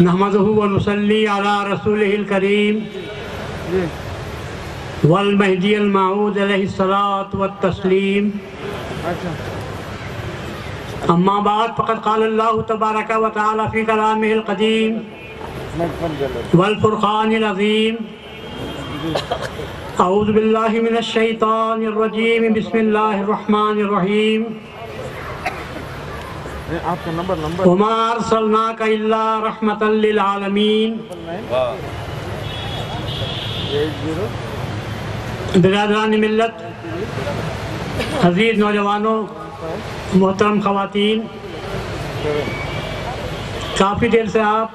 نحمدہ و نصلی علی رسولہ الکریم والمہدی الموعود علیہ الصلاۃ والتسلیم اما بعد فقد قال اللہ تبارک و تعالی فی کلامہ القدیم والفرقان العظیم اعوذ باللہ من الشیطان الرجیم بسم اللہ الرحمن الرحیم وما ارسلناک الا رحمتا للعالمین برادران ملت، عزیز نوجوانوں، محترم خواتین، کافی دیر سے آپ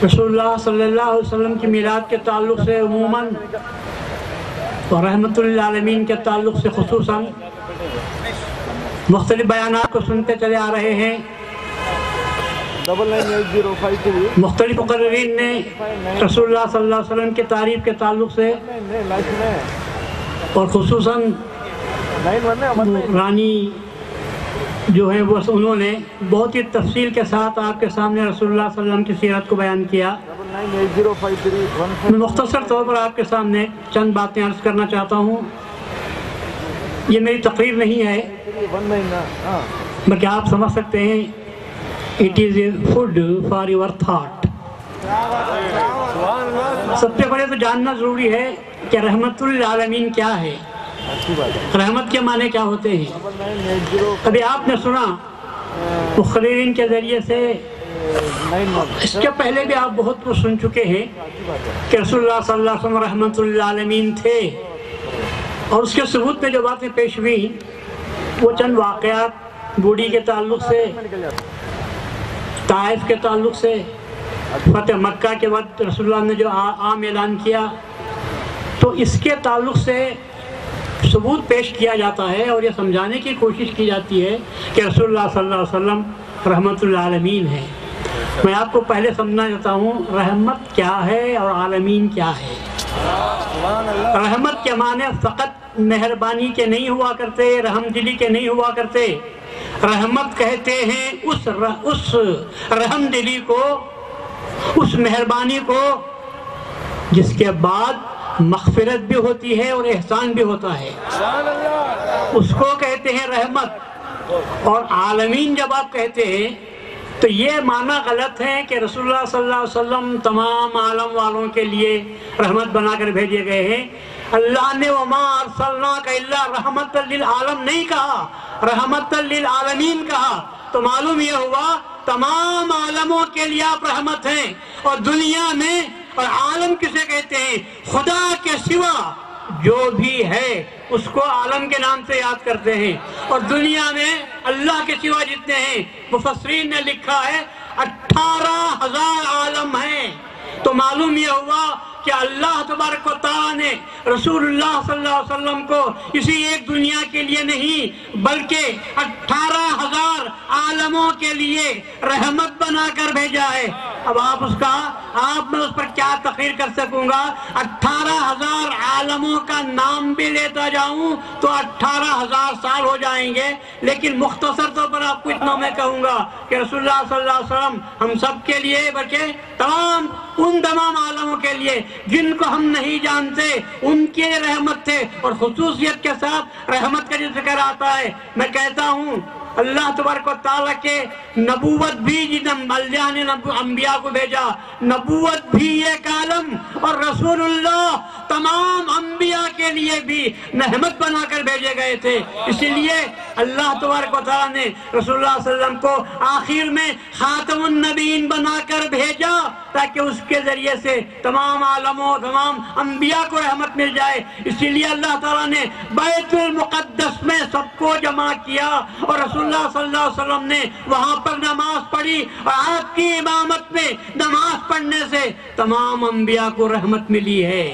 رسول اللہ صلی اللہ علیہ وسلم کی میلاد کے تعلق سے عموماً اور رحمت للعالمین کے تعلق سے خصوصاً مختلف بیانات کو سنتے چلے آ رہے ہیں۔ مختلف مقررین نے رسول اللہ صلی اللہ علیہ وسلم کی تعریف کے تعلق سے اور خصوصاً رانی جو ہیں وہ انہوں نے بہت ہی تفصیل کے ساتھ آپ کے سامنے رسول اللہ صلی اللہ علیہ وسلم کی سیرت کو بیان کیا۔ میں مختصر طور پر آپ کے سامنے چند باتیں عرض کرنا چاہتا ہوں۔ یہ میری تقریر نہیں ہے بلکہ آپ سمجھ سکتے ہیں it is a food for your thought۔ سب سے پہلے تو جاننا ضروری ہے کہ رحمت للعالمین کیا ہے، رحمت کے معنی کیا ہوتے ہیں۔ ابھی آپ نے سنا مقررین کے ذریعے سے، اس کے پہلے بھی آپ بہت کچھ سن چکے ہیں کہ رسول اللہ صلی اللہ علیہ وسلم رحمت للعالمین تھے، اور اس کے ثبوت میں جو باتیں پیش ہوئی وہ چند واقعات بوڑھی کے تعلق سے، طائف کے تعلق سے، فتح مکہ کے وقت رسول اللہ نے جو عام اعلان کیا، تو اس کے تعلق سے ثبوت پیش کیا جاتا ہے اور یہ سمجھانے کی کوشش کی جاتی ہے کہ رسول اللہ صلی اللہ علیہ وسلم رحمت للعالمین ہے۔ میں آپ کو پہلے سمجھنا چاہتا ہوں رحمت کیا ہے اور عالمین کیا ہے۔ رحمت کے معنی فقط مہربانی کے نہیں ہوا کرتے، رحم دلی کے نہیں ہوا کرتے۔ رحمت کہتے ہیں اس رحم دلی کو، اس مہربانی کو جس کے بعد مغفرت بھی ہوتی ہے اور احسان بھی ہوتا ہے، اس کو کہتے ہیں رحمت۔ اور عالمین جب آپ کہتے ہیں تو یہ معنی غلط ہے کہ رسول اللہ صلی اللہ علیہ وسلم تمام عالم والوں کے لیے رحمت بنا کر بھیجے گئے ہیں۔ اللہ نے وما ارسلناک الا رحمت للعالم نہیں کہا، رحمت للعالمین کہا، تو معلوم یہ ہوا تمام عالموں کے لیے آپ رحمت ہیں۔ اور دنیا میں، اور عالم کسے کہتے ہیں؟ خدا کے سوا جو بھی ہے اس کو عالم کے نام سے یاد کرتے ہیں۔ اور دنیا میں اللہ کے سوا جتنے ہیں، مفسرین نے لکھا ہے 18,000 عالم ہیں۔ تو معلوم یہ ہوا کہ اللہ تبارک و تعالیٰ نے رسول اللہ صلی اللہ علیہ وسلم کو اسی ایک دنیا کے لیے نہیں بلکہ 18,000 عالموں کے لیے رحمت بنا کر بھیجا ہے۔ اب آپ میں اس پر کیا تقریر کر سکوں گا؟ 18,000 عالموں کا نام بھی لیتا جاؤں تو 18,000 سال ہو جائیں گے، لیکن مختصر طور پر آپ کو اتنا میں کہوں گا کہ رسول اللہ صلی اللہ علیہ وسلم ہم سب کے لیے بلکہ ان تمام عالموں کے لیے جن کو ہم نہیں جانتے ان کے رحمت تھے۔ اور خصوصیت کے ساتھ رحمت کا جو ذکر آتا ہے، میں کہتا ہوں اللہ تبارک و تعالیٰ کے نبوت بھی، جن اللہ نے انبیاء کو بھیجا، نبوت بھی ایک عالم، اور رسول اللہ تمام انبیاء کے لیے بھی رحمت بنا کر بھیجے گئے تھے۔ اسی لیے اللہ تبارک و تعالیٰ نے رسول اللہ صلی اللہ علیہ وسلم کو آخر میں خاتم النبیین بنا کر بھیجا تاکہ اس کے ذریعے سے تمام عالموں، تمام انبیاء کو رحمت مل جائے۔ اسی لیے اللہ تعالیٰ نے بیت المقدس میں سب کو جمع کیا، اور رسول اللہ صلی اللہ علیہ وسلم نے وہاں پر نماز پڑھی، اور آپ کی امامت میں نماز پڑھنے سے تمام انبیاء کو رحمت ملی ہے۔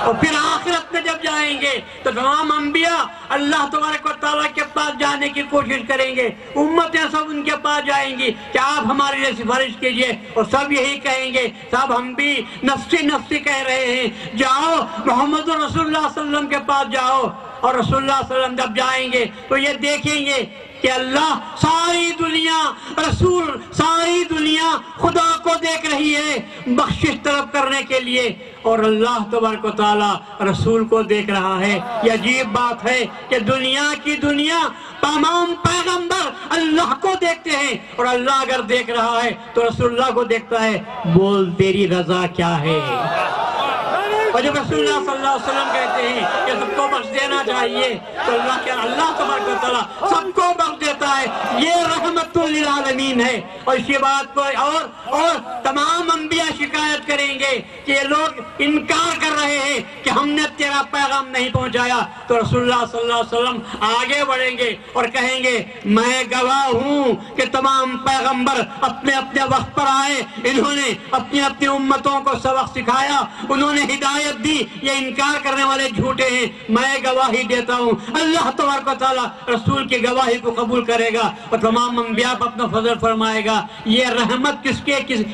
اور پھر آخرت میں جب جائیں گے تو تمام انبیاء اللہ تبارک و تعالیٰ کے پاس جانے کی کوشش کریں گے، امتیں سب ان کے پاس جائیں گی کہ آپ ہمارے لیے سفارش کیجئے، اور سب یہی کہیں گے، صاحب ہم بھی نفسی نفسی کہہ رہے ہیں، جاؤ محمد رسول اللہ صلی اللہ علیہ وسلم کے پاس جاؤ۔ اور رسول اللہ صلی اللہ علیہ وسلم جب جائیں گے تو یہ دیکھیں گے کہ اللہ ساری دنیا، رسول ساری دنیا خدا کو دیکھ رہی ہے بخشش طلب کرنے کے لیے، اور اللہ تبارک و تعالی رسول کو دیکھ رہا ہے۔ یہ عجیب بات ہے کہ دنیا کی دنیا تمام پیغمبر اللہ کو دیکھتے ہیں، اور اللہ اگر دیکھ رہا ہے تو رسول اللہ کو دیکھتا ہے۔ بول تیری رضا کیا ہے؟ اور جب رسول اللہ صلی اللہ علیہ وسلم کہتے ہیں کہ سب کو بخش دینا چاہیے تو اللہ تبارک و تعالیٰ سب کو بخش دیتا ہے۔ یہ رحمت للعالمین ہے۔ اور اسی بات کو اور تمام انبیاء شکایت کریں گے کہ یہ لوگ انکار کر رہے ہیں کہ ہم نے تیرا پیغام نہیں پہنچایا، تو رسول اللہ صلی اللہ علیہ وسلم آگے بڑھیں گے اور کہیں گے میں گواہ ہوں کہ تمام پیغمبر اپنے اپنے وقت پر آئے، انہوں نے اپنی اپنی امتوں کو سبق سکھایا، انہوں نے ہدایت دی، یہ انکار کرنے والے جھوٹے ہیں، میں گواہی دیتا ہوں۔ اللہ تبارک و تعالیٰ رسول کی گواہی کو قبول کرے گا اور تمام انبیاء پر اپنا فضل فرمائے گا۔ یہ رحمت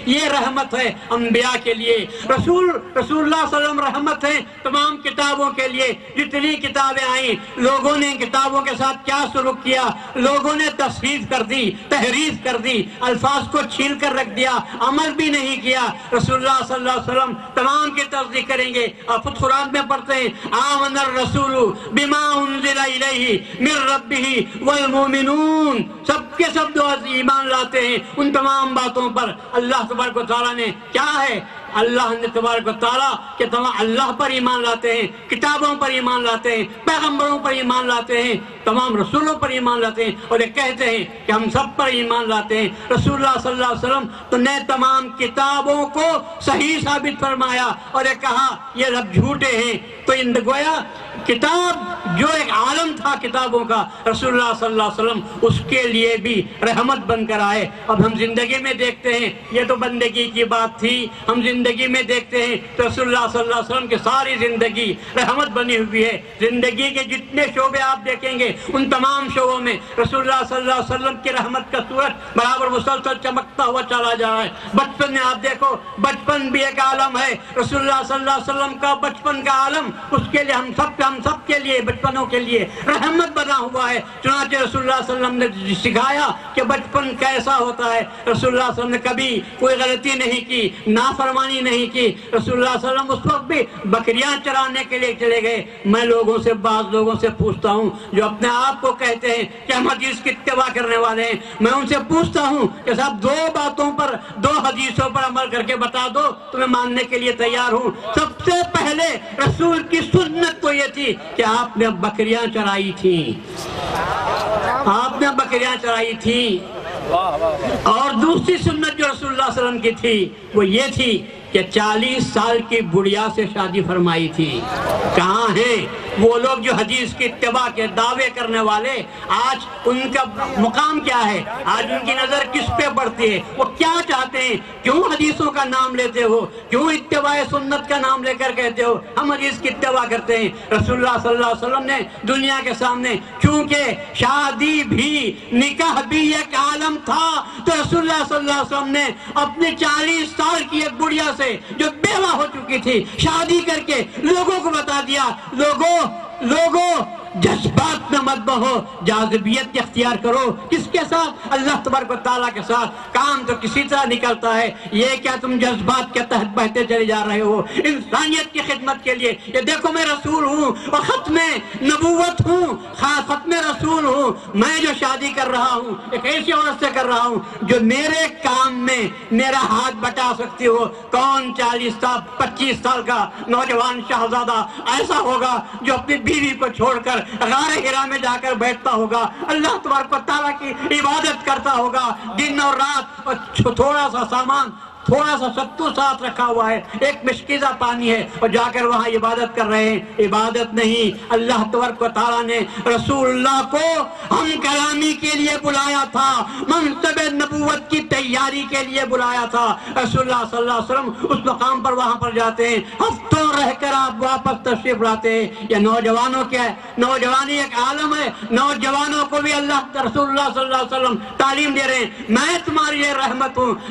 یہ رحمت ہے انبیاء کے لیے۔ رسول اللہ صلی اللہ علیہ وسلم رحمت ہے تمام کتابوں کے لیے۔ جتنی کتابیں آئیں لوگوں نے کتابوں کے ساتھ کیا سلوک کیا، لوگوں نے تصحیف کر دی، تحریف کر دی، الفاظ کو چھیل کر رکھ دیا، عمل بھی نہیں کیا۔ رسول اللہ صلی اللہ علیہ وسلم تمام کی تصدیق کریں گے۔ آپ خود قرآن میں پڑھتے ہیں آمن الرسول بما انزل الیہ من ربہ والمؤمنون، سب کے سب جو ایمان لاتے ہیں ان تمام باتوں پر۔ اللہ تبارک و تعالیٰ نے کیا ہے، اللہ نے تبارک و تعالیٰ کہ تمام اللہ پر ایمان لاتے ہیں، کتابوں پر ایمان لاتے ہیں، پیغمبروں پر ایمان لاتے ہیں، تمام رسولوں پر ایمان لاتے ہیں، اور یہ کہتے ہیں کہ ہم سب پر ایمان لاتے ہیں۔ رسول اللہ صلی اللہ علیہ وسلم نے تمام کتابوں کو صحیح ثابت فرمایا اور یہ کہا یہ سب جھوٹے ہیں۔ تو گویا کتاب جو ایک عالم تھا کتابوں کا، رسول اللہ صلی اللہ علیہ وسلم اس کے لیے بھی رحمت بن کر آئے۔ اب ہم زندگی میں دیکھتے ہیں، یہ تو بندگی کی بات تھی، ہم زندگی میں دیکھتے ہیں تو رسول اللہ صلی اللہ علیہ وسلم کی ساری زندگی رحمت بنی ہوئی ہے۔ زندگی کے جتنے شعبے آپ دیکھیں گے ان تمام شعبوں میں رسول اللہ صلی اللہ علیہ وسلم کی رحمت کا سورج برابر مسلسل چمکتا ہوا چلا جا رہا ہے۔ بچپن میں آپ دیکھو، بچپن بھی ایک عالم ہے، رسول اللہ صلی اللہ علیہ وسلم کا بچپن کا عالم، اس کے لیے ہم سب کے لیے بچپنوں کے لیے رحمت بنا ہوا ہے۔ چنانچہ رسول اللہ صلی اللہ علیہ وسلم نے سکھایا کہ بچپن کیسا ہوتا ہے۔ رسول اللہ صلی اللہ علیہ وسلم نے کبھی کوئی غلطی نہیں کی، نافرمانی نہیں کی۔ رسول اللہ صلی اللہ علیہ وسلم اس وقت بھی بکریاں چرانے کے لیے چلے گئے۔ میں بعض لوگوں سے پوچھتا ہوں جو اپنے آپ کو کہتے ہیں کہ ہم حدیث کی اتباع کرنے والے ہیں، میں ان سے پوچھتا ہوں کہ صاحب دو حدیثوں پر عمل کر کے بتا دو تو میں ماننے کے لیے تیار ہوں۔ سب سے پہلے رسول کی سنت تو یہ تھی کہ آپ نے بکریاں چرائی تھیں، اور دوسری سنت جو رسول اللہ صلی اللہ علیہ وسلم کی تھی وہ یہ تھی کہ 40 سال کی بڑھیا سے شادی فرمائی تھی۔ کہاں ہیں وہ لوگ جو حدیث کی اتباع کے دعوے کرنے والے؟ آج ان کا مقام کیا ہے؟ آج ان کی نظر کس پہ پڑتی ہے؟ وہ کیا چاہتے ہیں؟ کیوں حدیثوں کا نام لیتے ہو؟ کیوں اتباع سنت کا نام لے کر کہتے ہو ہم حدیث کی اتباع کرتے ہیں؟ رسول اللہ صلی اللہ علیہ وسلم نے دنیا کے سامنے، چونکہ شادی بھی نکاح بھی ایک عالم تھا، تو رسول اللہ صلی اللہ علیہ وسلم نے اپنے 40 سال کی ایک بڑھیا سے جو بیوہ ہو چکی تھی شادی کر کے لوگوں کو بتا دیا، لوگوں جذبات میں مت بہو، جاذبیت اختیار کرو۔ کس کے ساتھ؟ اللہ تبارک و تعالیٰ کے ساتھ۔ کام تو کسی طرح نکلتا ہے، یہ کیا تم جذبات کے تحت بہتے چلے جا رہے ہو؟ انسانیت کی خدمت کے لیے یہ دیکھو میں رسول ہوں اور ختم نبوت ہوں، ختم رسول ہوں، میں جو شادی کر رہا ہوں ایک ایسی عورت سے کر رہا ہوں جو میرے کام میں میرا ہاتھ بٹا سکتی ہو۔ کون 40 سال 25 سال کا نوجوان شہزادہ ایسا ہوگا جو اپنی بیوی کو چھوڑ کر غار ہرا میں جا کر بیٹھتا ہوگا، اللہ تبارک و تعالیٰ کی عبادت کرتا ہوگا دن اور رات، اور تھوڑا سا سامان، تھوڑا سا ستو ساتھ رکھا ہوا ہے، ایک مشکیزہ پانی ہے، اور جا کر وہاں عبادت کر رہے ہیں؟ عبادت نہیں۔ اللہ تبارک و تعالیٰ نے رسول اللہ کو ہم کلامی کے لیے بلایا تھا، منصب نبوت کی تیاری کے لیے بلایا تھا۔ رسول اللہ صلی اللہ علیہ وسلم اس مقام پر وہاں پر جاتے ہیں، ہفتوں رہ کر آپ واپس تشریف لاتے ہیں۔ یہ نوجوانوں کیا ہے؟ نوجوانی ایک عالم ہے، نوجوانوں کو بھی اللہ رسول اللہ صلی اللہ علیہ وسلم تعلیم دے رہے ہیں، میں تمہاری یہ رحمت ہوں،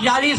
40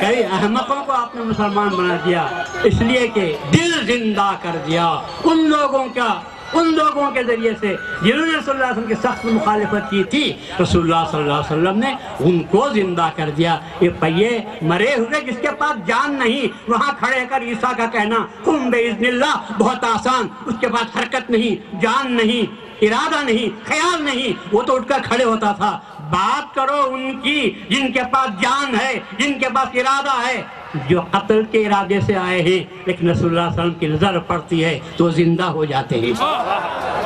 کئی احمقوں کو آپ نے مسلمان بنا دیا، اس لیے کہ دل زندہ کر دیا ان لوگوں کے ذریعے سے جنہوں نے رسول اللہ صلی اللہ علیہ وسلم کی سخت مخالفت کی تھی. رسول اللہ صلی اللہ علیہ وسلم نے ان کو زندہ کر دیا. یہ پہیے مرے ہوئے جس کے پاس جان نہیں، وہاں کھڑے کر عیسیٰ کا کہنا قم بإذن اللہ بہت آسان. اس کے پاس حرکت نہیں، جان نہیں، ارادہ نہیں، خیال نہیں، وہ تو اٹھ کر کھڑے ہوتا تھا. بات کرو ان کی جن کے پاس جان ہے، جن کے پاس ارادہ ہے، جو قتل کے ارادے سے آئے ہیں لیکن رسول اللہ صلی اللہ علیہ وسلم کی نظر پڑتی ہے تو زندہ ہو جاتے ہیں.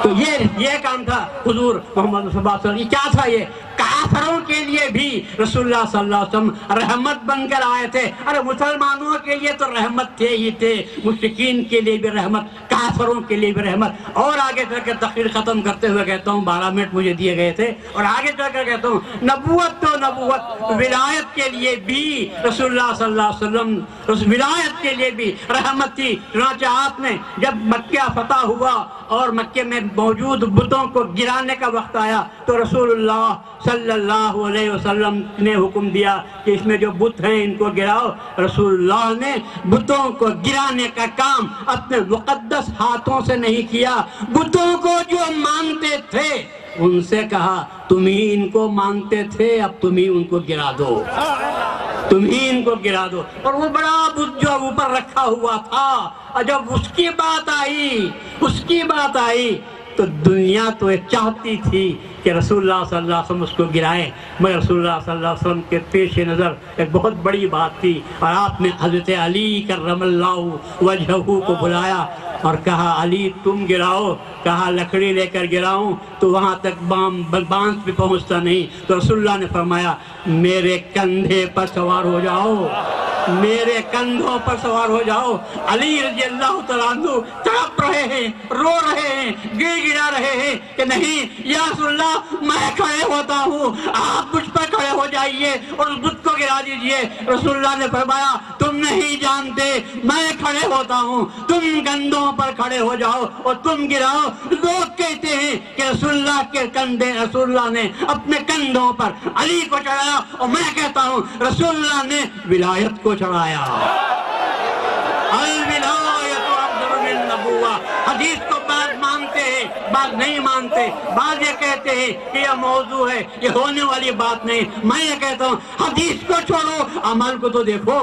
تو یہ کام تھا حضور محمد صلی اللہ علیہ وسلم. یہ کیا تھا؟ یہ کافروں کے لیے بھی رسول اللہ صلی اللہ علیہ وسلم رحمت بن کر آئے تھے. ارے مسلمانوں کے لیے تو رحمت تھے ہی تھے، مشرکین کے لیے بھی رحمت، کافروں کے لیے بھی رحمت. اور آگے چل کر تقریر ختم کرتے ہوئے کہتا ہوں، 12 منٹ مجھے دیے گئے تھے، اور آگے چل کر کہتا ہوں نبوت تو نبوت، ولایت کے لیے بھی رسول اللہ صلی اللہ علیہ وسلم ولایت کے لیے بھی رحمت تھی. چنانچہ آپ نے جب مکہ فتح ہوا اور مکے میں موجود بتوں کو گرانے کا وقت آیا تو رسول اللہ صلی اللہ علیہ وسلم نے حکم دیا کہ اس میں جو بت ہیں ان کو گراؤ. رسول اللہ نے بتوں کو گرانے کا کام اپنے مقدس ہاتھوں سے نہیں کیا. بتوں کو جو مانتے تھے ان سے کہا تم ہی ان کو مانتے تھے، اب تم ہی ان کو گرا دو، تم ہی ان کو گرا دو. اور وہ بڑا بت جو اوپر رکھا ہوا تھا، اور جب اس کی بات آئی تو دنیا تو یہ چاہتی تھی کہ رسول اللہ صلی اللہ علیہ وسلم اس کو گرائیں، مگر رسول اللہ صلی اللہ علیہ وسلم کے پیش نظر ایک بہت بڑی بات تھی. اور آپ نے حضرت علی کرم اللہ وجہہ کو بلایا اور کہا علی تم گراؤ. کہا لکڑی لے کر گراؤں تو وہاں تک بانس بھی پہنچتا نہیں. تو رسول اللہ نے فرمایا میرے کندھے پر سوار ہو جاؤ، میرے کندھوں پر سوار ہو جاؤ. علی رضی اللہ تعالیٰ عنہ تڑپ رہے ہیں، رو رہے ہیں، گر گرا رہے ہیں کہ نہیں یا رسول اللہ میں کھڑے ہوتا ہوں، آپ مجھ پر کھڑے ہو جائیے اور اس بت کو گرا دیجئے. رسول اللہ نے فرمایا تم نہیں جانتے میں کھڑے ہوتا ہوں، تم کندھوں پر کھڑے ہو جاؤ اور تم گراؤ. لوگ کہتے ہیں کہ رسول اللہ کے کندھے، رسول اللہ نے اپنے کندھوں پر علی کو چڑھایا، اور میں کہتا ہوں رسول اللہ نے ولایت کو چڑھایا. الولایت افضل من النبوہ. حدیث کو بعض مانتے ہیں، بعض نہیں مانتے. بعض یہ کہتے ہیں کہ یہ موضوع ہے، یہ ہونے والی بات نہیں. میں یہ کہتا ہوں حدیث کو چھوڑو، عمل کو تو دیکھو،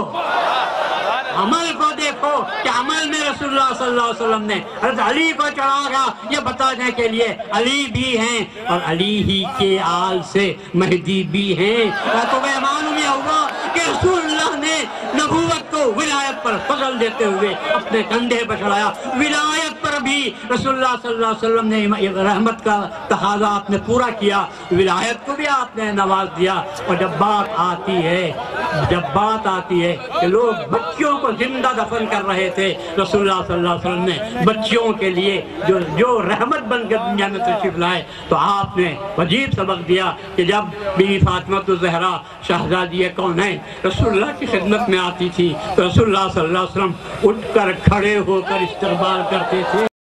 عمل کو دیکھو کہ عمل میں رسول اللہ صلی اللہ علیہ وسلم نے حضرت علی کو چڑھا گا یہ بتانے کے لیے علی بھی ہیں اور علی ہی کے آل سے مہدی بھی ہیں. تو میں معلوم یہ ہوا کہ رسول اللہ نے نبوت کو ولایت پر فضل دیتے ہوئے اپنے کندھے پر چڑھایا. ولایت پر بھی رسول اللہ صلی اللہ علیہ وسلم نے رحمت کا تقاضا آپ نے پورا کیا، ولایت کو بھی آپ نے نواز دیا. اور جب بات آتی ہے کہ لوگ بچوں کو زندہ دفن کر رہے تھے، رسول اللہ صلی اللہ علیہ وسلم نے بچوں کے لیے جو رحمت بن کر دنیا میں تشریف لائے تو آپ نے عجیب سبق دیا کہ جب بی فاطمہ الزہرا شہزادی کونین رسول اللہ کی خدمت میں آتی تھی تو رسول اللہ صلی اللہ علیہ وسلم اٹھ کر کھڑے ہو کر استقبال کرتے تھے.